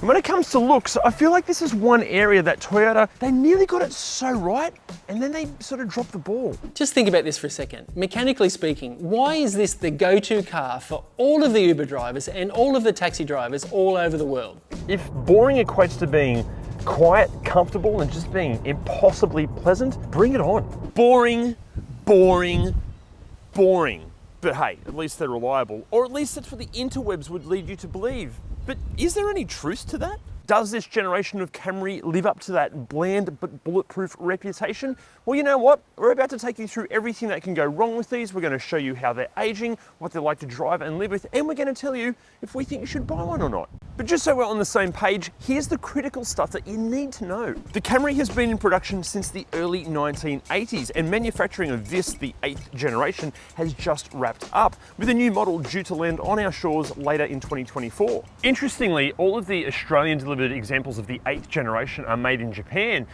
And when it comes to looks, I feel like this is one area that Toyota, they nearly got it so right, and then they sort of dropped the ball. Just think about this for a second. Mechanically speaking, why is this the go-to car for all of the Uber drivers and all of the taxi drivers all over the world? If boring equates to being quiet, comfortable, and just being impossibly pleasant, bring it on. Boring, boring, boring. But hey, at least they're reliable, or at least that's what the interwebs would lead you to believe. But is there any truth to that? Does this generation of Camry live up to that bland but bulletproof reputation? Well, you know what? We're about to take you through everything that can go wrong with these. We're going to show you how they're aging, what they're like to drive and live with, and we're going to tell you if we think you should buy one or not. But just so we're on the same page, here's the critical stuff that you need to know. The Camry has been in production since the early 1980s, and manufacturing of this, the 8th generation, has just wrapped up, with a new model due to land on our shores later in 2024. Interestingly, all of the Australian delivered examples of the 8th generation are made in Japan,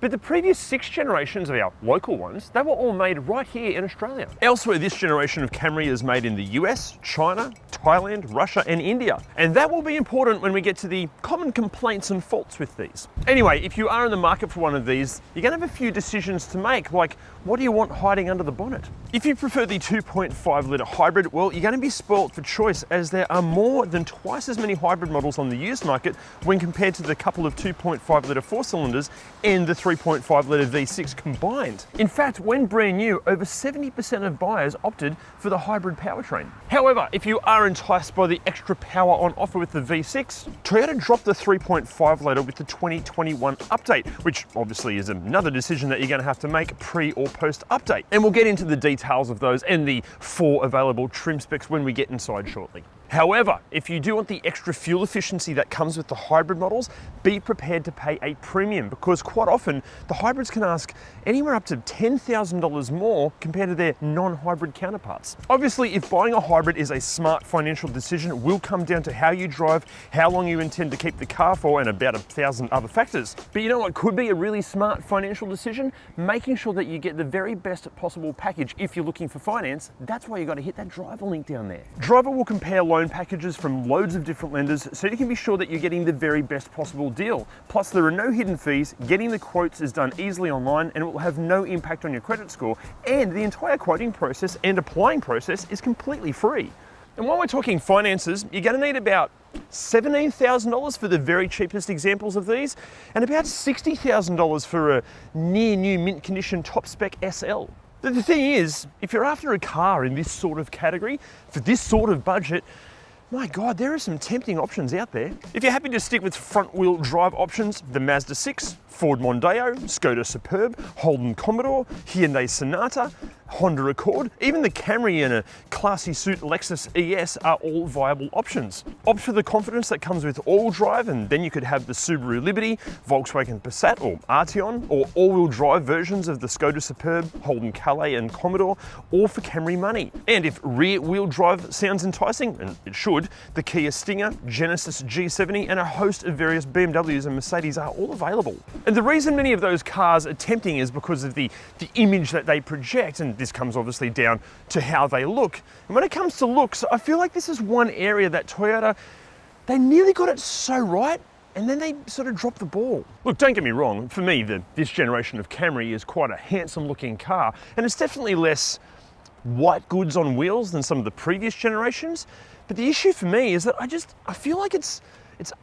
but the previous 6 generations of our local ones, they were all made right here in Australia. Elsewhere, this generation of Camry is made in the US, China, Thailand, Russia, and India. And that will be important when we get to the common complaints and faults with these. Anyway, if you are in the market for one of these, you're gonna have a few decisions to make, like what do you want hiding under the bonnet? If you prefer the 2.5 litre hybrid, well, you're gonna be spoilt for choice, as there are more than twice as many hybrid models on the used market when compared to the couple of 2.5 litre 4-cylinders and the 3.5 litre V6 combined. In fact, when brand new, over 70% of buyers opted for the hybrid powertrain. However, if you are enticed by the extra power on offer with the V6, Toyota dropped the 3.5 litre with the 2021 update, which obviously is another decision that you're going to have to make pre or post update. And we'll get into the details of those and the 4 available trim specs when we get inside shortly. However, if you do want the extra fuel efficiency that comes with the hybrid models, be prepared to pay a premium, because quite often the hybrids can ask anywhere up to $10,000 more compared to their non-hybrid counterparts. Obviously, if buying a hybrid is a smart financial decision, it will come down to how you drive, how long you intend to keep the car for, and about 1,000 other factors. But you know what could be a really smart financial decision? Making sure that you get the very best possible package if you're looking for finance. That's why you got to hit that Driver link down there. Driver will compare loan packages from loads of different lenders, so you can be sure that you're getting the very best possible deal. Plus, there are no hidden fees. Getting the quotes is done easily online, and it will have no impact on your credit score, and the entire quoting process and applying process is completely free. And while we're talking finances, you're going to need about $17,000 for the very cheapest examples of these, and about $60,000 for a near new mint condition top spec SL. But the thing is, if you're after a car in this sort of category, for this sort of budget, my God, there are some tempting options out there. If you're happy to stick with front-wheel drive options, the Mazda 6, Ford Mondeo, Skoda Superb, Holden Commodore, Hyundai Sonata, Honda Accord, even the Camry and a classy suit Lexus ES are all viable options. Opt for the confidence that comes with all-wheel drive, and then you could have the Subaru Liberty, Volkswagen Passat or Arteon, or all-wheel drive versions of the Skoda Superb, Holden Calais and Commodore, all for Camry money. And if rear-wheel drive sounds enticing, and it should, the Kia Stinger, Genesis G70 and a host of various BMWs and Mercedes are all available. And the reason many of those cars are tempting is because of the image that they project, and this comes obviously down to how they look. And when it comes to looks, I feel like this is one area that Toyota, they nearly got it so right, and then they sort of dropped the ball. Look, don't get me wrong, for me, this generation of Camry is quite a handsome looking car, and it's definitely less white goods on wheels than some of the previous generations. But the issue for me is that I feel like it's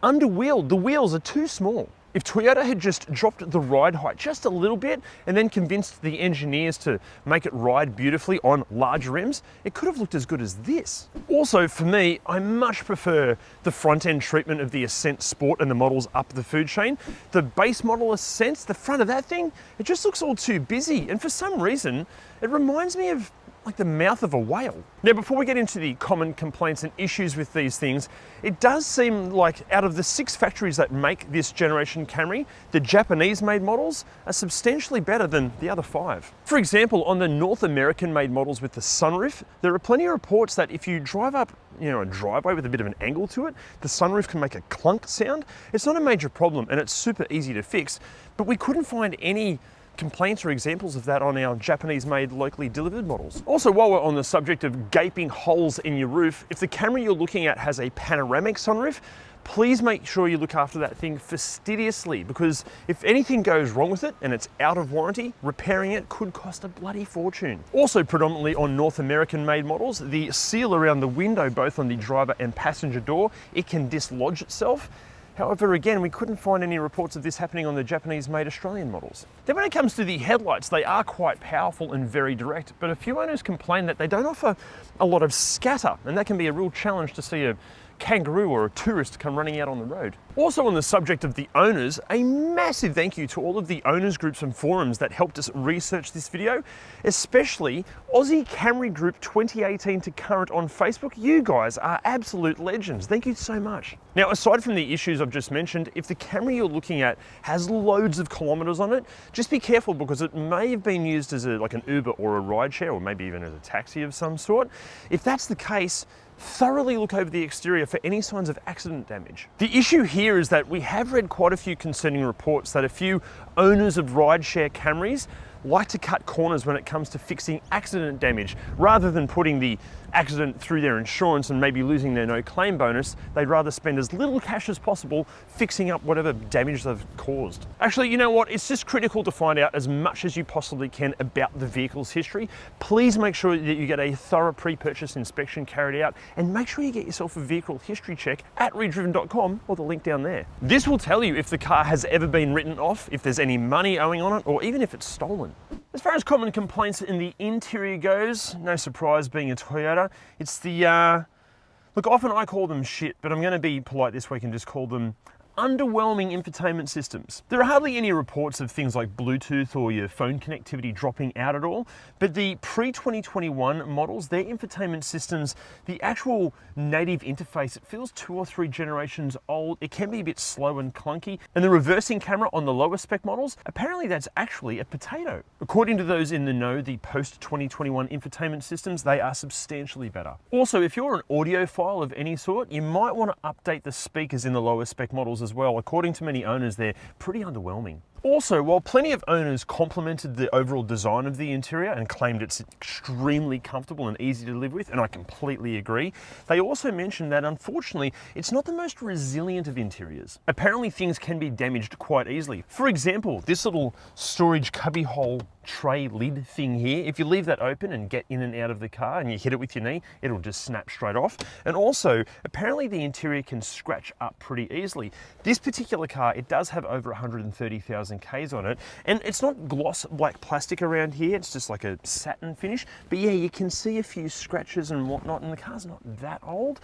underwheeled. The wheels are too small. If Toyota had just dropped the ride height just a little bit and then convinced the engineers to make it ride beautifully on large rims, it could have looked as good as this. Also, for me, I much prefer the front-end treatment of the Ascent Sport and the models up the food chain. The base model Ascent, the front of that thing, it just looks all too busy, and for some reason, it reminds me of like the mouth of a whale. Now, before we get into the common complaints and issues with these things, it does seem like out of the 6 factories that make this generation Camry, the Japanese-made models are substantially better than the other 5. For example, on the North American-made models with the sunroof, there are plenty of reports that if you drive up a driveway with a bit of an angle to it, the sunroof can make a clunk sound. It's not a major problem, and it's super easy to fix, but we couldn't find any complaints or examples of that on our Japanese-made locally delivered models. Also, while we're on the subject of gaping holes in your roof, if the Camry you're looking at has a panoramic sunroof, please make sure you look after that thing fastidiously, because if anything goes wrong with it and it's out of warranty, repairing it could cost a bloody fortune. Also predominantly on North American made models, the seal around the window, both on the driver and passenger door, it can dislodge itself. However, again, we couldn't find any reports of this happening on the Japanese-made Australian models. Then when it comes to the headlights, they are quite powerful and very direct, but a few owners complain that they don't offer a lot of scatter, and that can be a real challenge to see a kangaroo or a tourist come running out on the road. Also on the subject of the owners, a massive thank you to all of the owners groups and forums that helped us research this video, especially Aussie Camry Group 2018 to current on Facebook. You guys are absolute legends. Thank you so much. Now, aside from the issues I've just mentioned, if the Camry you're looking at has loads of kilometers on it, just be careful, because it may have been used as like an Uber or a rideshare, or maybe even as a taxi of some sort. If that's the case, thoroughly look over the exterior for any signs of accident damage. The issue here is that we have read quite a few concerning reports that a few owners of rideshare Camrys like to cut corners when it comes to fixing accident damage. Rather than putting the accident through their insurance and maybe losing their no claim bonus, they'd rather spend as little cash as possible fixing up whatever damage they've caused. Actually, you know what? It's just critical to find out as much as you possibly can about the vehicle's history. Please make sure that you get a thorough pre-purchase inspection carried out, and make sure you get yourself a vehicle history check at ReDriven.com, or the link down there. This will tell you if the car has ever been written off, if there's any money owing on it, or even if it's stolen. As far as common complaints in the interior goes, no surprise being a Toyota, it's the, look, often I call them shit, but I'm going to be polite this week and just call them underwhelming infotainment systems. There are hardly any reports of things like Bluetooth or your phone connectivity dropping out at all, but the pre-2021 models, their infotainment systems, the actual native interface, it feels 2 or 3 generations old. It can be a bit slow and clunky, and the reversing camera on the lower spec models, apparently that's actually a potato. According to those in the know, the post-2021 infotainment systems, they are substantially better. Also, if you're an audiophile of any sort, you might want to update the speakers in the lower spec models as well. According to many owners, they're pretty underwhelming. Also, while plenty of owners complimented the overall design of the interior and claimed it's extremely comfortable and easy to live with, and I completely agree, they also mentioned that unfortunately it's not the most resilient of interiors. Apparently things can be damaged quite easily. For example, this little storage cubbyhole tray lid thing here, if you leave that open and get in and out of the car and you hit it with your knee, it'll just snap straight off. And also, apparently the interior can scratch up pretty easily. This particular car, it does have over 130,000 Ks on it, and it's not gloss black plastic around here, it's just like a satin finish. But yeah, you can see a few scratches and whatnot, and the car's not that old.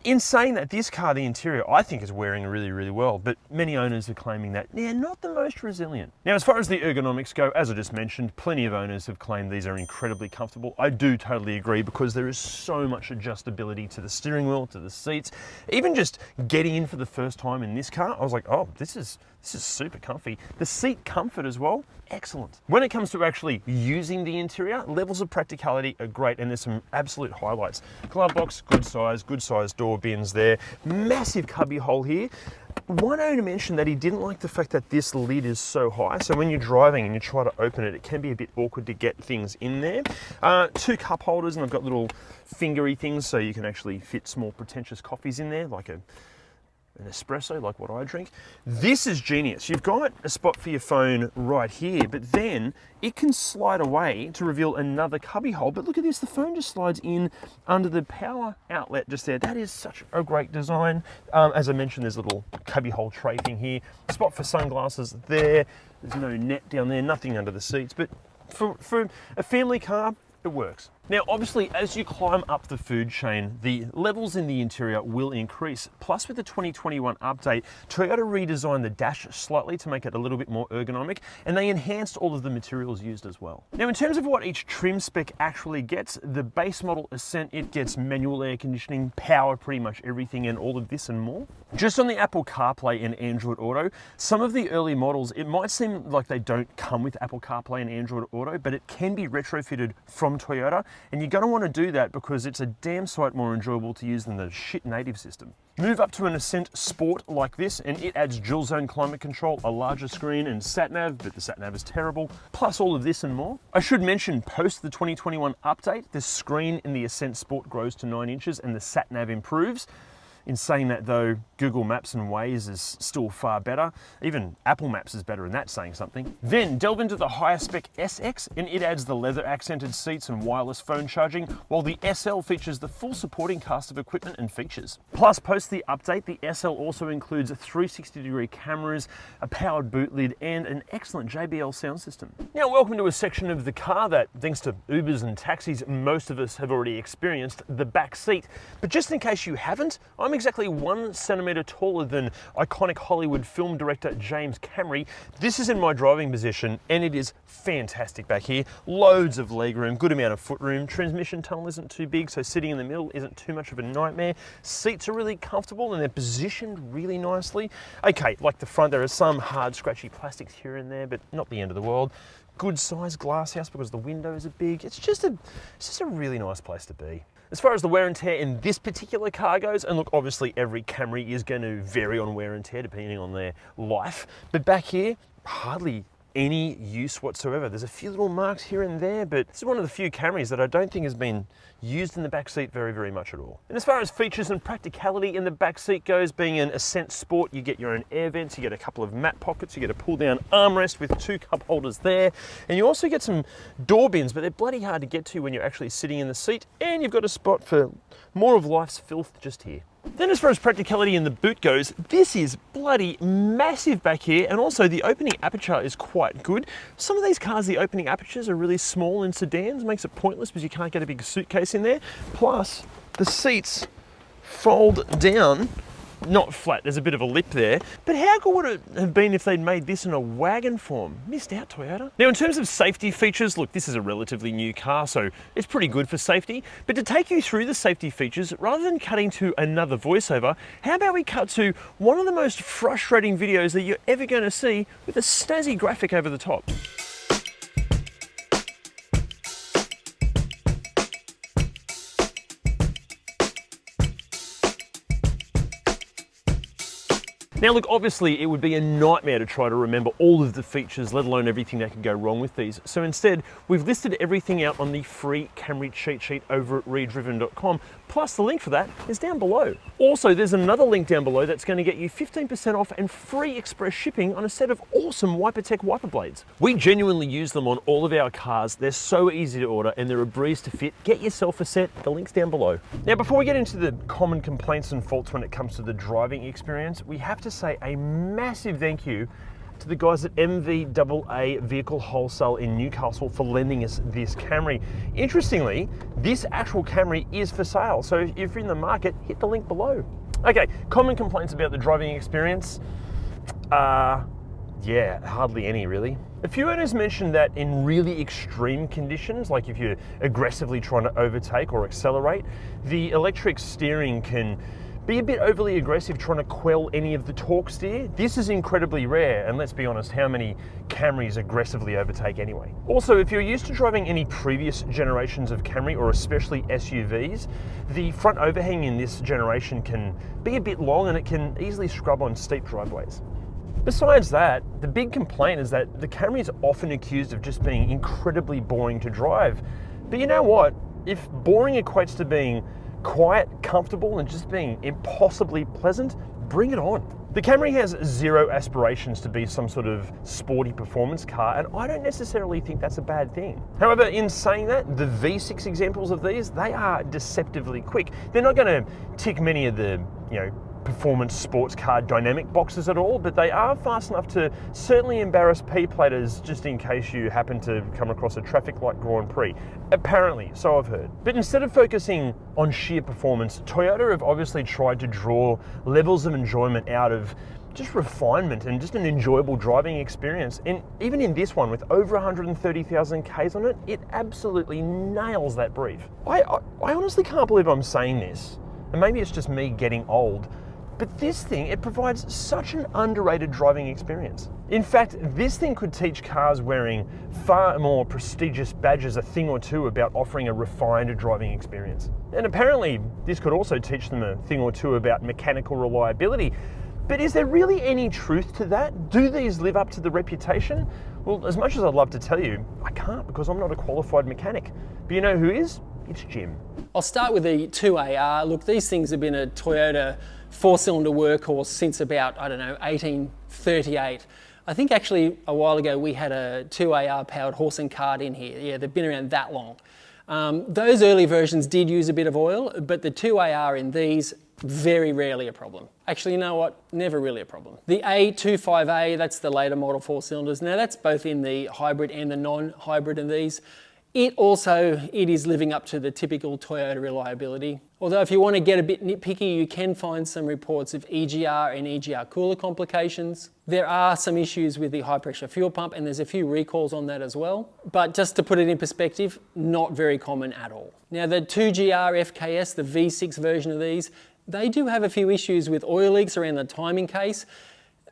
In saying that, this car, the interior, I think is wearing really, really well, but many owners are claiming that they're not the most resilient. Now, as far as the ergonomics go, as I just mentioned, plenty of owners have claimed these are incredibly comfortable. I do totally agree, because there is so much adjustability to the steering wheel, to the seats. Even just getting in for the first time in this car, I was like, oh, this is super comfy. The seat comfort as well, excellent. When it comes to actually using the interior, levels of practicality are great, and there's some absolute highlights. Glove box, good size door bins there. Massive cubby hole here. One owner mentioned that he didn't like the fact that this lid is so high, so when you're driving and you try to open it, it can be a bit awkward to get things in there. 2 cup holders, and I've got little fingery things so you can actually fit small pretentious coffees in there, like an espresso, like what I drink. This is genius. You've got a spot for your phone right here, but then it can slide away to reveal another cubby hole. But look at this, the phone just slides in under the power outlet just there. That is such a great design. As I mentioned, there's a little cubby hole tray thing here. Spot for sunglasses there. There's no net down there, nothing under the seats. But for a family car, it works. Now, obviously, as you climb up the food chain, the levels in the interior will increase. Plus, with the 2021 update, Toyota redesigned the dash slightly to make it a little bit more ergonomic, and they enhanced all of the materials used as well. Now, in terms of what each trim spec actually gets, the base model Ascent, it gets manual air conditioning, power, pretty much everything, and all of this and more. Just on the Apple CarPlay and Android Auto, some of the early models, it might seem like they don't come with Apple CarPlay and Android Auto, but it can be retrofitted from Toyota. And you're going to want to do that because it's a damn sight more enjoyable to use than the shit native system. Move up to an Ascent Sport like this, and it adds dual zone climate control, a larger screen, and sat-nav, but the sat-nav is terrible, plus all of this and more. I should mention, post the 2021 update, the screen in the Ascent Sport grows to 9 inches and the sat-nav improves. In saying that though, Google Maps and Waze is still far better. Even Apple Maps is better, and that's saying something. Then delve into the higher spec SX, and it adds the leather accented seats and wireless phone charging, while the SL features the full supporting cast of equipment and features. Plus, post the update, the SL also includes 360-degree cameras, a powered boot lid, and an excellent JBL sound system. Now, welcome to a section of the car that, thanks to Ubers and taxis, most of us have already experienced, the back seat. But just in case you haven't, I'm exactly 1 centimetre taller than iconic Hollywood film director James Camry. This is in my driving position, and it is fantastic back here. Loads of legroom, good amount of footroom. Transmission tunnel isn't too big, so sitting in the middle isn't too much of a nightmare. Seats are really comfortable and they're positioned really nicely. Okay, like the front, there are some hard, scratchy plastics here and there, but not the end of the world. Good sized glass house because the windows are big. It's just a really nice place to be. As far as the wear and tear in this particular car goes, and look, obviously every Camry is going to vary on wear and tear depending on their life, but back here, hardly any use whatsoever. There's a few little marks here and there, but this is one of the few Camrys that I don't think has been used in the back seat very, very much at all. And as far as features and practicality in the back seat goes, being an Ascent Sport, you get your own air vents, you get a couple of mat pockets, you get a pull down armrest with 2 cup holders there, and you also get some door bins, but they're bloody hard to get to when you're actually sitting in the seat, and you've got a spot for more of life's filth just here. Then as far as practicality in the boot goes, this is bloody massive back here, and also the opening aperture is quite good. Some of these cars, the opening apertures are really small in sedans, makes it pointless because you can't get a big suitcase in there. Plus, the seats fold down, not flat, there's a bit of a lip there, but how good would it have been if they'd made this in a wagon form? Missed out, Toyota. Now, in terms of safety features, look, this is a relatively new car, so it's pretty good for safety, but to take you through the safety features, rather than cutting to another voiceover, how about we cut to one of the most frustrating videos that you're ever going to see with a snazzy graphic over the top. Now look, obviously it would be a nightmare to try to remember all of the features, let alone everything that could go wrong with these. So instead, we've listed everything out on the free Camry cheat sheet over at ReDriven.com, plus the link for that is down below. Also, there's another link down below that's going to get you 15% off and free express shipping on a set of awesome Wipertech wiper blades. We genuinely use them on all of our cars. They're so easy to order and they're a breeze to fit. Get yourself a set, the link's down below. Now, before we get into the common complaints and faults when it comes to the driving experience, we have to say a massive thank you to the guys at MVAA Vehicle Wholesale in Newcastle for lending us this Camry. Interestingly, this actual Camry is for sale, so if you're in the market, hit the link below. Okay, common complaints about the driving experience. Yeah, hardly any really. A few owners mentioned that in really extreme conditions, like if you're aggressively trying to overtake or accelerate, the electric steering can be a bit overly aggressive trying to quell any of the torque steer. This is incredibly rare, and let's be honest, how many Camrys aggressively overtake anyway? Also, if you're used to driving any previous generations of Camry, or especially SUVs, the front overhang in this generation can be a bit long and it can easily scrub on steep driveways. Besides that, the big complaint is that the Camry is often accused of just being incredibly boring to drive. But you know what? If boring equates to being quiet, comfortable, and just being impossibly pleasant, bring it on. The Camry has zero aspirations to be some sort of sporty performance car, and I don't necessarily think that's a bad thing. However, in saying that, the V6 examples of these, they are deceptively quick. They're not going to tick many of the, performance sports car dynamic boxes at all, but they are fast enough to certainly embarrass P-platers just in case you happen to come across a traffic light Grand Prix. Apparently, so I've heard. But instead of focusing on sheer performance, Toyota have obviously tried to draw levels of enjoyment out of just refinement and just an enjoyable driving experience. And even in this one, with over 130,000 Ks on it, it absolutely nails that brief. I honestly can't believe I'm saying this, and maybe it's just me getting old, but this thing, it provides such an underrated driving experience. In fact, this thing could teach cars wearing far more prestigious badges a thing or two about offering a refined driving experience. And apparently, this could also teach them a thing or two about mechanical reliability. But is there really any truth to that? Do these live up to the reputation? Well, as much as I'd love to tell you, I can't because I'm not a qualified mechanic. But you know who is? It's Jim. I'll start with the 2AR. Look, these things have been a Toyota 4-cylinder workhorse since about, I don't know, 1838. I think actually a while ago we had a 2AR powered horse and cart in here. Yeah, they've been around that long. Those early versions did use a bit of oil, but the 2AR in these, very rarely a problem. Actually, you know what? Never really a problem. The A25A, that's the later model 4-cylinders. Now that's both in the hybrid and the non-hybrid in these. It is living up to the typical Toyota reliability. Although if you want to get a bit nitpicky, you can find some reports of EGR and EGR cooler complications. There are some issues with the high pressure fuel pump, and there's a few recalls on that as well. But just to put it in perspective, not very common at all. Now the 2GR FKS, the V6 version of these, they do have a few issues with oil leaks around the timing case.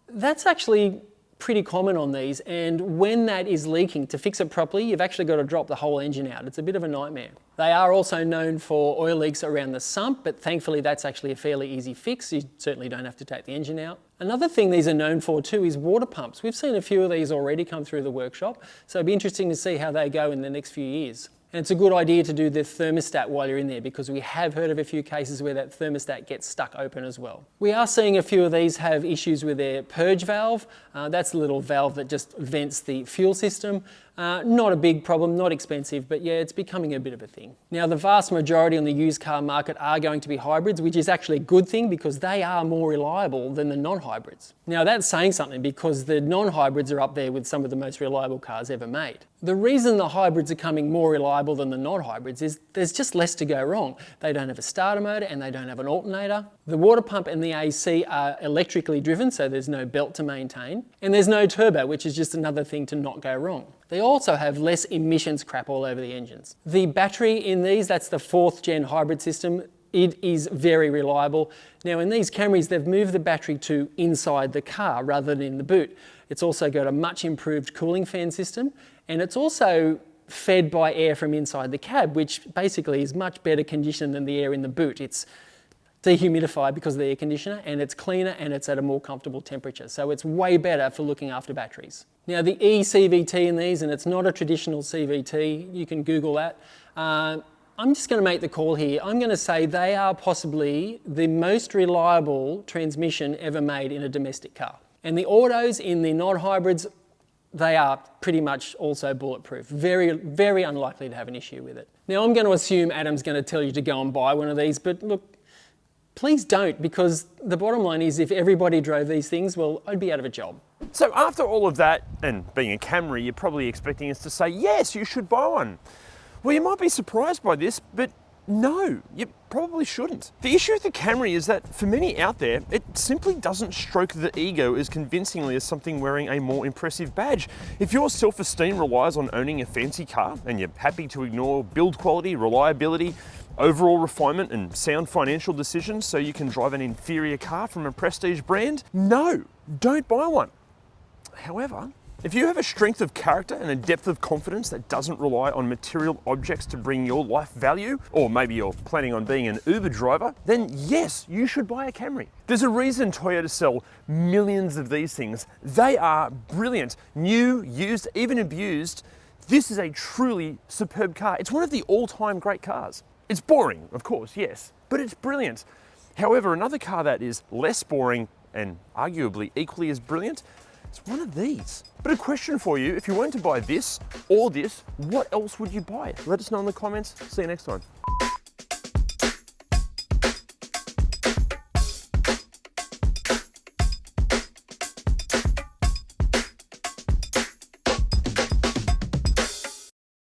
That's actually pretty common on these, and when that is leaking, to fix it properly, you've actually got to drop the whole engine out. It's a bit of a nightmare. They are also known for oil leaks around the sump, but thankfully that's actually a fairly easy fix. You certainly don't have to take the engine out. Another thing these are known for too is water pumps. We've seen a few of these already come through the workshop, so it'd be interesting to see how they go in the next few years. And it's a good idea to do the thermostat while you're in there, because we have heard of a few cases where that thermostat gets stuck open as well. We are seeing a few of these have issues with their purge valve. That's the little valve that just vents the fuel system. Not a big problem, not expensive, but yeah, it's becoming a bit of a thing. Now, the vast majority on the used car market are going to be hybrids, which is actually a good thing because they are more reliable than the non-hybrids. Now, that's saying something because the non-hybrids are up there with some of the most reliable cars ever made. The reason the hybrids are becoming more reliable than the non-hybrids is there's just less to go wrong. They don't have a starter motor and they don't have an alternator. The water pump and the AC are electrically driven, so there's no belt to maintain. And there's no turbo, which is just another thing to not go wrong. They also have less emissions crap all over the engines. The battery in these, that's the 4th gen hybrid system. It is very reliable. Now in these Camrys, they've moved the battery to inside the car rather than in the boot. It's also got a much improved cooling fan system, and it's also fed by air from inside the cab, which basically is much better conditioned than the air in the boot. It's dehumidified because of the air conditioner, and it's cleaner and it's at a more comfortable temperature. So it's way better for looking after batteries. Now the eCVT in these, and it's not a traditional CVT, you can Google that. I'm just going to make the call here. I'm going to say they are possibly the most reliable transmission ever made in a domestic car. And the autos in the non-hybrids, they are pretty much also bulletproof. Very, very unlikely to have an issue with it. Now I'm going to assume Adam's going to tell you to go and buy one of these, but look, please don't, because the bottom line is if everybody drove these things, well, I'd be out of a job. So after all of that, and being a Camry, you're probably expecting us to say, yes, you should buy one. Well, you might be surprised by this, but no, you probably shouldn't. The issue with the Camry is that for many out there, it simply doesn't stroke the ego as convincingly as something wearing a more impressive badge. If your self-esteem relies on owning a fancy car and you're happy to ignore build quality, reliability, overall refinement and sound financial decisions so you can drive an inferior car from a prestige brand, no, don't buy one. However, if you have a strength of character and a depth of confidence that doesn't rely on material objects to bring your life value, or maybe you're planning on being an Uber driver, then yes, you should buy a Camry. There's a reason Toyota sell millions of these things. They are brilliant. New, used, even abused. This is a truly superb car. It's one of the all-time great cars. It's boring, of course, yes, but it's brilliant. However, another car that is less boring and arguably equally as brilliant, it's one of these. But a question for you, if you weren't to buy this or this, what else would you buy? Let us know in the comments. See you next time.